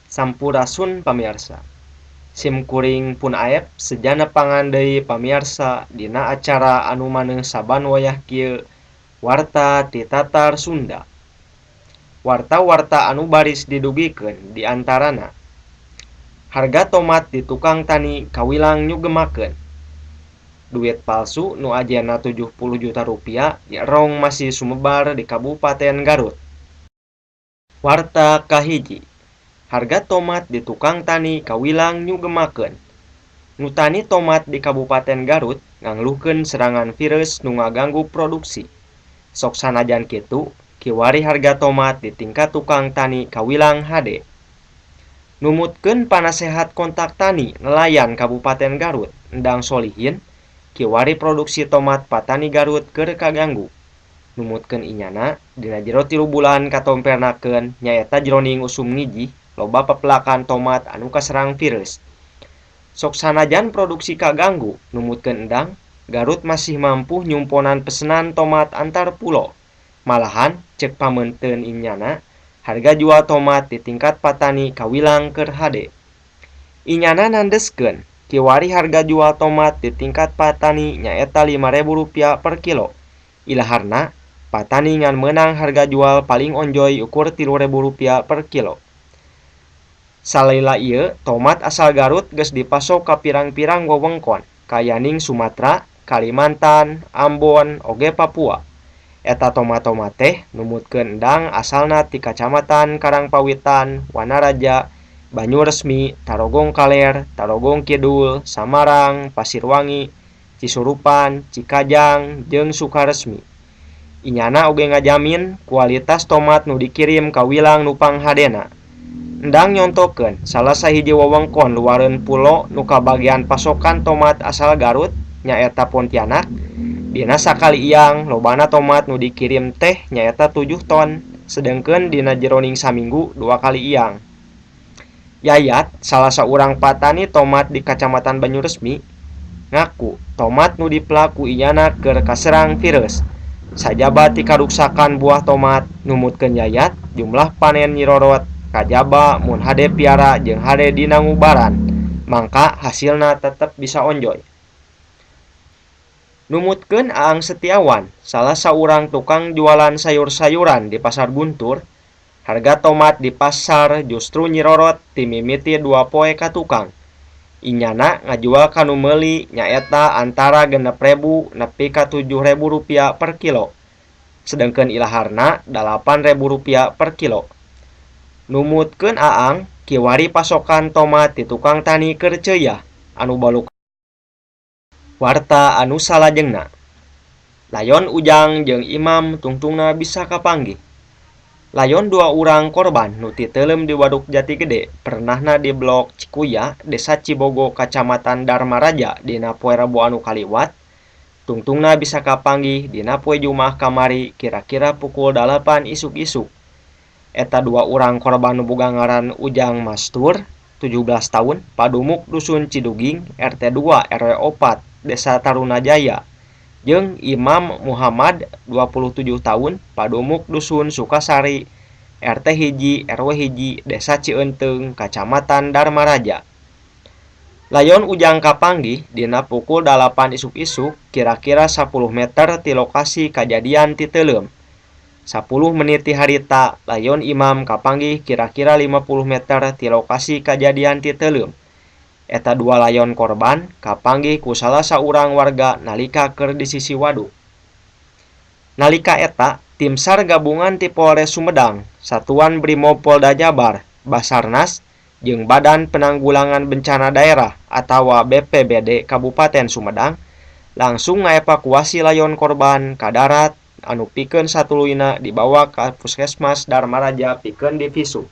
Sampurasun pamirsa. Simkuring pun aep sejana pangan deui pamirsa dina acara anu maneh saban wayah kieu Warta ti Tatar Sunda. Warta-warta anu baris didugikeun di antarana harga tomat di tukang tani kawilang nyugemakeun. Duit palsu nu ajeuna 70 juta rupiah rong masih sumebar di Kabupaten Garut. Warta kahiji, harga tomat di tukang tani kawilang nyugemakeun. Nu tani tomat di Kabupaten Garut nganglukeun serangan virus nu ngaganggu produksi. Sok sanajan kitu, kiwari harga tomat di tingkat tukang tani kawilang hade. Numutkeun panasehat kontak tani nelayan Kabupaten Garut, Endang Solihin, kiwari produksi tomat patani Garut keur kaganggu. Numutkeun inyana, dina jero 3 bulan katompernakeun nyaeta jroning usum ngiji, loba pepelakan tomat anu kaserang virus. Sok sanajan produksi kaganggu, numutkeun Endang, Garut masih mampu nyumponan pesenan tomat antar pulo. Malahan, cek pamenteun inyana, harga jual tomat di tingkat patani kawilang keur hade. Inyana nandeskeun, kiwari harga jual tomat di tingkat patani nyaeta Rp5.000 per kilo. Ilaharna, patani ngan menang harga jual paling onjoy ukur Rp3.000 per kilo. Salila ieu, tomat asal Garut geus dipasok ka pirang-pirang wewengkon, kayaning Sumatera, Kalimantan, Ambon, oge Papua. Eta tomat-tomat teh numutkeun Endang asalna ti Kacamatan Karangpawitan, Wanaraja, Banyuresmi, Tarogong Kaler, Tarogong Kidul, Samarang, Pasirwangi, Cisurupan, Cikajang, jeung Sukaresmi. Inyana oge ngajamin kualitas tomat nu dikirim ka wilang nu panghadena. Endang nyontokeun salah sahiji wewengkon luareun pulo nu kabagian pasokan tomat asal Garut nyaeta Pontianak. Dina sakali iyang lobana tomat nu dikirim teh nyaeta 7 ton, sedengkeun dina jeroning saminggu 2 kali iyang. Yayat, salah saurang patani tomat di Kacamatan Banyuresmi, ngaku tomat nu dipelaku inyana keur kaserang virus. Sajaba ti karuksakan buah tomat, numutkeun Yayat, jumlah panen nyirorot kajaba mun hade piara jeung hade dina ngubaran, mangka hasilna tetep bisa onjoy. Numutkeun Aang Setiawan, salah saurang tukang jualan sayur-sayuran di Pasar Guntur, harga tomat di pasar justru nyirorot ti mimiti 2 poe ka tukang. Inyana ngajual ka nu meuli nyaeta antara Rp6.000 nepi ka Rp7.000 per kilo. Sedengkeun ilaharna Rp8.000 per kilo. Numutkeun Aang, kiwari pasokan tomat di tukang tani keur ceuyeah anu baluk. Warta anu salajengna. Layon Ujang jeung Imam tungtungna bisa kapanggih. Layon 2 urang korban nu titeulem di Waduk Jatigede pernahna di Blok Cikuya, Desa Cibogo, Kacamatan Darmaraja dina poe Rebo anu kaliwat. Tungtungna bisa kapanggih dina poe Jumaah kamari kira-kira pukul 8 isuk-isuk. Eta 2 urang korban nu boga ngaran Ujang Mastur, 17 tahun, padumuk Dusun Ciduging, RT 2 RW 4, Desa Tarunajaya, jeung Imam Muhammad, 27 tahun, padumuk Dusun Sukasari, RT 1 RW 1, Desa Cieuteung, Kacamatan Darmaraja. Layon Ujang kapanggih dina pukul 8 isuk-isuk kira-kira 10 meter ti lokasi kajadian titeulem. 10 menit ti harita, Layon Imam kapanggih kira-kira 50 meter ti lokasi kajadian titeulem. Eta 2 layon korban kapanggih ku salah saurang warga nalika keur di sisi waduk. Nalika eta, tim SAR gabungan ti Polres Sumedang, Satuan Brimob Polda Jabar, Basarnas, jeung Badan Penanggulangan Bencana Daerah atawa BPBD Kabupaten Sumedang langsung ngaevakuasi layon korban ka darat anu pikeun satuluyna dibawa ka Puskesmas Darmaraja pikeun divisum.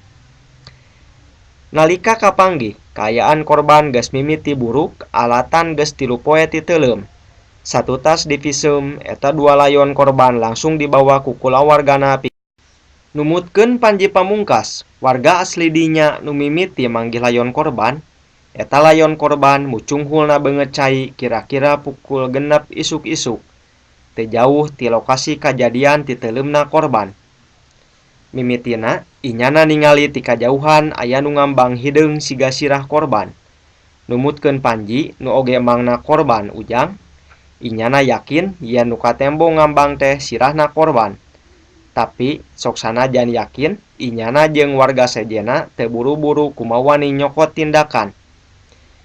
Nalika kapanggih, kaayaan korban geus mimiti buruk, alatan geus 3 poe titeulem. Satutas divisum, eta 2 layon korban langsung dibawa ku kulawargana. Numutkeun Panji Pamungkas, warga asli dinya nu mimiti manggih layon korban, eta layon korban mucunghulna beungeut cai kira-kira pukul 6 isuk-isuk. Teu jauh ti lokasi kajadian titeuleumna korban. Mimitina inyana ningali ti kajauhan aya nu ngambang hideung siga sirah korban. Numutkeun Panji nu oge emangna korban ujang, inyana yakin yen nu katembo ngambang teh sirahna korban. Tapi sok sanajan yakin inyana jeung warga sejena teu buru-buru kumaha wani nyokot tindakan.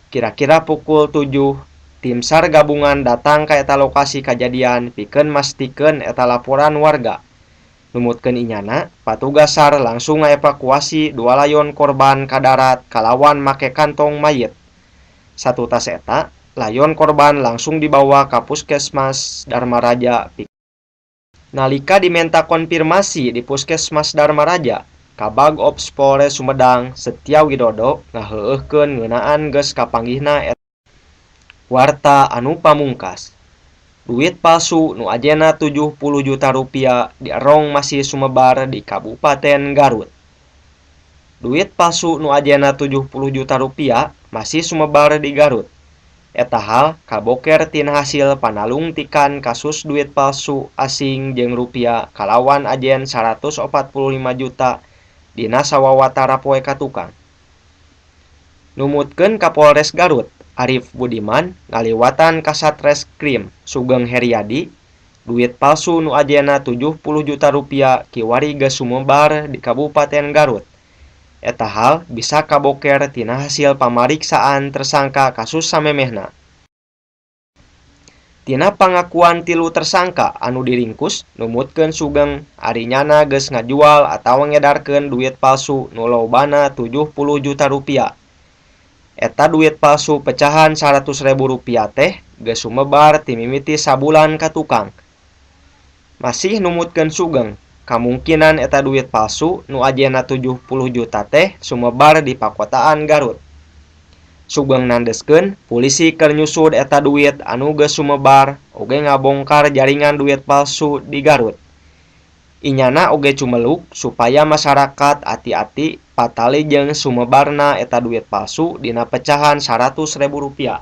Kira-kira pukul 7 tim SAR gabungan datang ka eta lokasi kajadian pikeun mastikeun eta laporan warga. Numutkeun inyana, patugas SAR langsung ngaevakuasi 2 layon korban ka darat kalawan make kantong mayit. Satu tas eta, layon korban langsung dibawa ka Puskesmas Dharma Raja. Nalika dimenta konfirmasi di Puskesmas Dharma Raja, Kabag Ops Polres Sumedang Setya Widodo ngaheueuhkeun ngeunaan geus kapanggihna eta warta anu pamungkas. Duit palsu nu ajena 70 juta rupiah dierong masih sumebar di Kabupaten Garut. Duit palsu nu ajena 70 juta rupiah masih sumebar di Garut. Eta hal kaboker tina hasil panalungtikan kasus duit palsu asing jeung rupiah kalawan ajen 145 juta dina sawawatara poe ka tukang. Numutkeun Kapolres Garut, Arif Budiman ngaliwatan ka Satreskrim Sugeng Heriadi, duit palsu nu ajena 70 juta rupiah kiwari geus sumebar di Kabupaten Garut. Eta hal bisa kaboker tina hasil pamariksaan tersangka kasus samemehna. Tina pangakuan 3 tersangka anu diringkus, numutkeun Sugeng arinyana geus ngajual atawa ngedarkeun duit palsu nu lobana 70 juta rupiah. Eta duit palsu pecahan 100.000 rupiah teh geus sumebar ti mimiti sabulan ka tukang. Masih numutkeun Sugeng, kamungkinan eta duit palsu nu ajena 70 juta teh sumebar di pakotaan Garut. Sugeng nandeskeun polisi keur nyusud eta duit anu geus sumebar oge ngabongkar jaringan duit palsu di Garut. Inyana oge cumeluk supaya masyarakat ati-ati patali jeung sumebarna eta duit palsu dina pecahan 100.000 rupiah.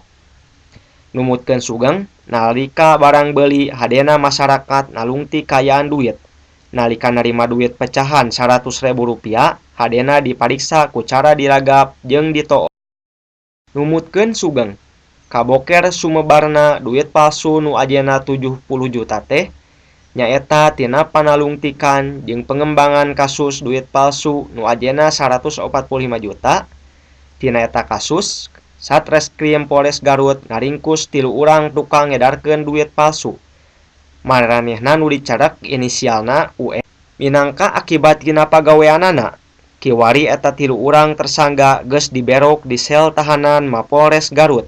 Numutkeun Sugeng, nalika barang beuli hadena masyarakat nalungti kayaan duit. Nalika narima duit pecahan 100.000 rupiah, hadena dipariksa ku cara diragap jeung ditoo. Numutkeun Sugeng, kaboker sumebarna duit palsu nu ajena 70 juta teh nyaeta tina panalungtikan jeung pengembangan kasus duit palsu nu ajena 145 juta. Tina eta kasus, Satreskrim Polres Garut ngaringkus 3 urang tukang ngedarkeun duit palsu. Maranehna nu dicarek inisialna UE. Minangka akibat tina pagaweanana, kiwari eta 3 urang tersangka geus diberok di sel tahanan Mapolres Garut.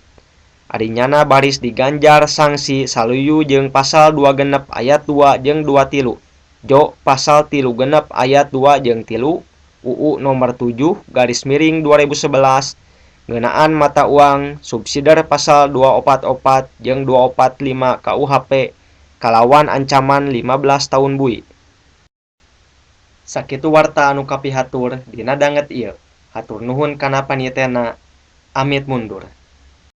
Adinyana baris diganjar sanksi saluyu jeung pasal 26 ayat 2 jeung 23. Jo pasal 36 ayat 2 jeung 3 UU nomor 7/2011 ngeunaan mata uang subsidiar pasal 244 jeung 245 KUHP kalawan ancaman 15 tahun bui. Sakitu warta anu kapihatur dina danget ieu. Hatur nuhun kana panietena. Amit mundur.